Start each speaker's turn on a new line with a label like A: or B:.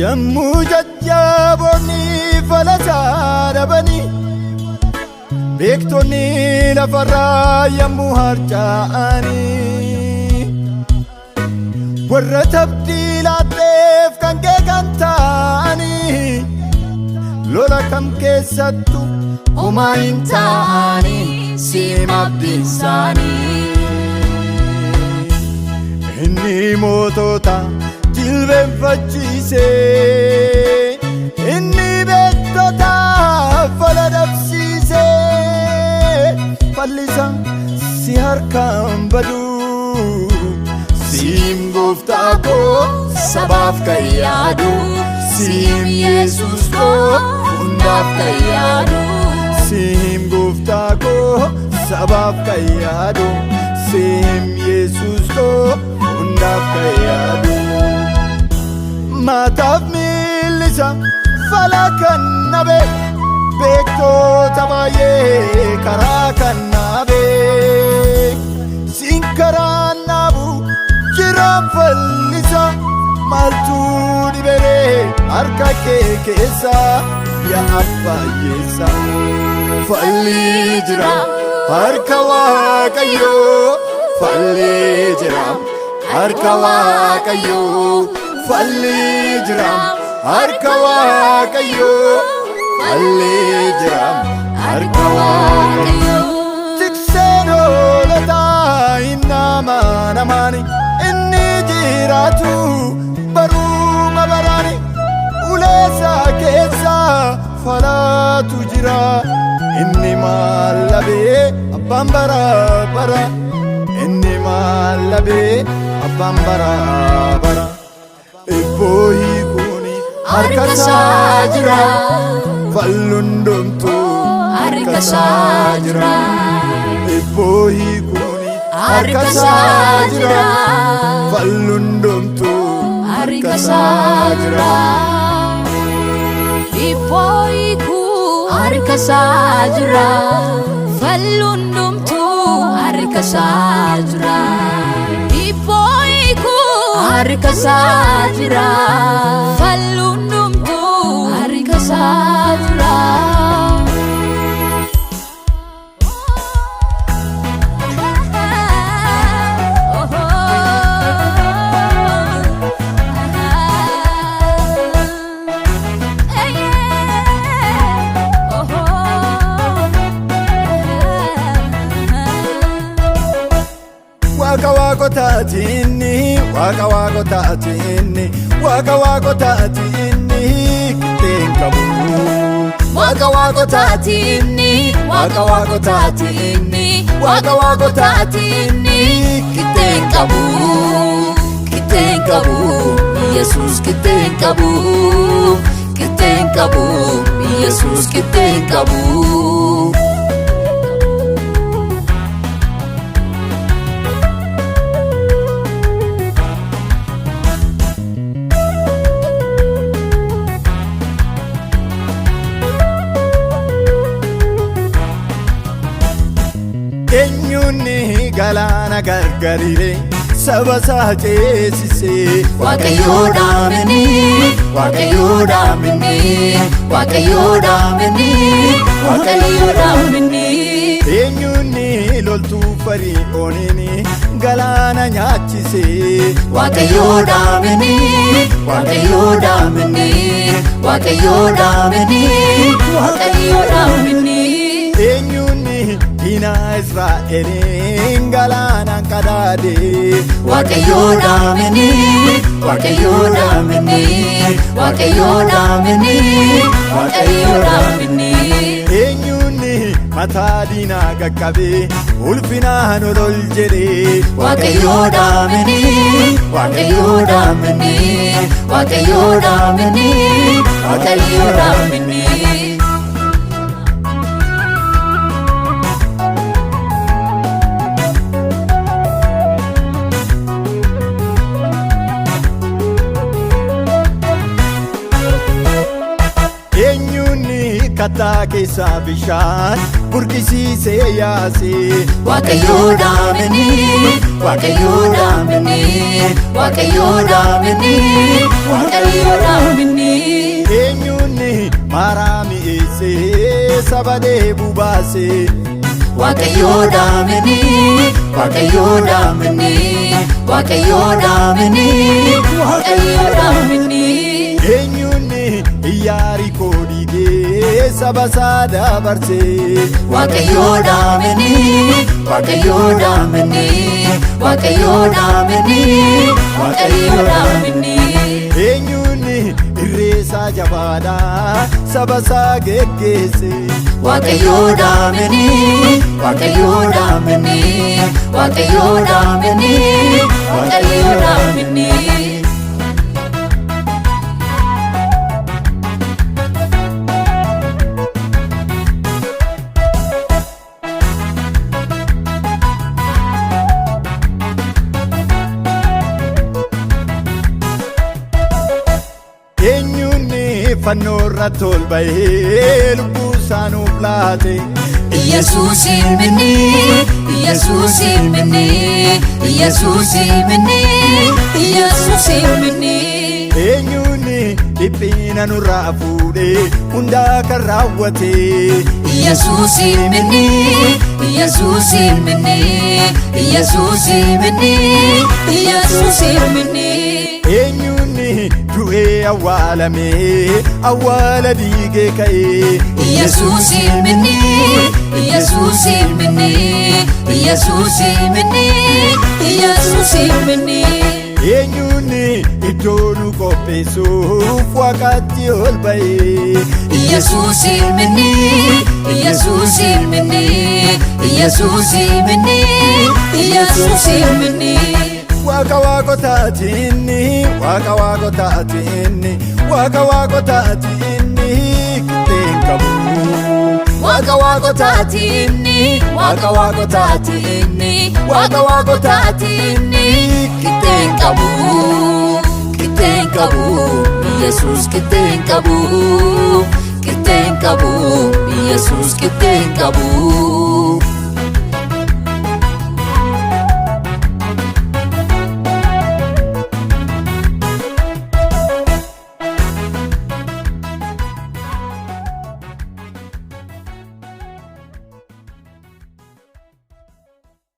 A: Yammu jajjaboonni falasaa dhabanii beektonni lafarraa yammu harca'anii warra tabdii laatteef kan kee kan ta'anii lola kam keessattu homaa hin ta'anii siif abdiin isaanii. Inni mootota jilbeenfachiise inni beektota fala dhabsiise fallisa si harkaan badu siim gooftaa koo sabaaf kan yaadu siim Yesuus koo hundaaf kan yaadu siim gooftaa koo sabaaf kan yaadu siim Yesuus koo hundaaf kan yaadu. Mataaf miilisa fala kan nabe beektota baay'ee karaa kan nabe siin karaa naabu jiraan fallisa maaltu dhiberee harka kee keessa yaa abbaayyeessa. Falli jira harka Waaqayyoo falli jira harka Waaqayyoo falli jira harka Waaqayyoo falli jira harka Waaqayyoo. Tikseen hoolotaa hin amanamani inni jiraatu baruma barani uleessa keessa falaatu jira inni maallabee abbaan bara bara inni maallabee abbaan bara bara. Ebboohi kuni harka isaa jira fallundumtu harka isaa jira. Ebboohi kuni harka isaa jira fallundumtu harka isaa jira. Ebboohi kuni harka isaa jira fallundumtu harka isaa jira. Harka isaa jira fallundumtu harka isaa jira. Waaqa waaqotaatinni waaqa waaqotaatinni waaqa waaqotaatinni kitteen qabu. Waaqa waaqotaatinni waaqa waaqotaatinni waaqa waaqotaatinni kitteen qabu. Kitteen qabu Yesuus kitteen qabu. Kitteen qabu Yesuus kitteen qabu. Eenyuunni galaana gargariire saba isaa ceesise Waaqayyoo dhaamini Waaqayyoo dhaamini Waaqayyoo dhaamini Waaqayyoo dhaamini. Eenyuunni loltuu Fari'ooniin galaana nyaachise Waaqayyoo dhaamini Waaqayyoo dhaamini Waaqayyoo dhaamini Waaqayyoo dhaamini. Eenyuunni diina Israa'eliin galaanaan qadaade Waaqayyoo dhaamini Waaqayyoo dhaamini Waaqayyoo dhaamini Waaqayyoo dhaamini. Eenyuunni mataa diinaa qaqqabee ulfinaan ol jedhee Waaqayyoo dhaamini Waaqayyoo dhaamini Waaqayyoo dhaamini Waaqayyoo dhaamini.
B: kattaa keessaa bishaan burqisiisee yaase.
A: Waaqayyoo dhaamini, Waaqayyoo dhaamini, Waaqayyoo dhaamini, Waaqayyoo dhaamini.
B: Eenyuunni maaraa mi'eessee saba dheebuu baase.
A: Waaqayyoo dhaamini, Waaqayyoo dhaamini, Waaqayyoo dhaamini, Waaqayyoo dhaamini.
B: Eenyuunni Iyyaarikoo diigee saba isaa dabarse.
A: Waaqayyoo dhaamini, Waaqayyoo dhaamini, Waaqayyoo dhaamini, Waaqayyoo dhaamini.
B: Eenyuunni irreesaa jabaadhaa saba isaa geggeesse.
A: Waaqayyoo dhaamini, Waaqayyoo dhaamini, Waaqayyoo dhaamini, Waaqayyoo dhaamini.
B: Eenyuunni fannoo irratti ol ba'ee lubbuu isaa nuuf laate.
A: Yesuus ilmini, Yesuus ilmini, Yesuus ilmini, Yesuus ilmini.
B: Eenyuunni dhiphina nurraa fuudhee hundaa kan raawwate.
A: Yesuus ilmini, Yesuus ilmini, Yesuus ilmini, Yesuus ilmini.
B: Eenyuunni du'ee awwaalamee awwaala diigee ka'ee.
A: Yesuus ilmini, Yesuus ilmini, Yesuus ilmini, Yesuus ilmini.
B: Eenyuunni iddoo nu qopheessuuf waaqatti ol ba'ee.
A: Yesuus ilmini, Yesuus ilmini, Yesuus ilmini, Yesuus ilmini.
B: Waaqa waaqotaatinni, Waaqa waaqotaatinni, Waaqa waaqotaatinni qixxeen qabu.
A: Waaqa waaqotaatinni, Waaqa waaqotaatinni, Waaqa waaqotaatinni qixxeen qabu, qixxeen qabu. Yesuus qixxeen qabu, qixxeen qabu. Yesuus qixxeen qabu.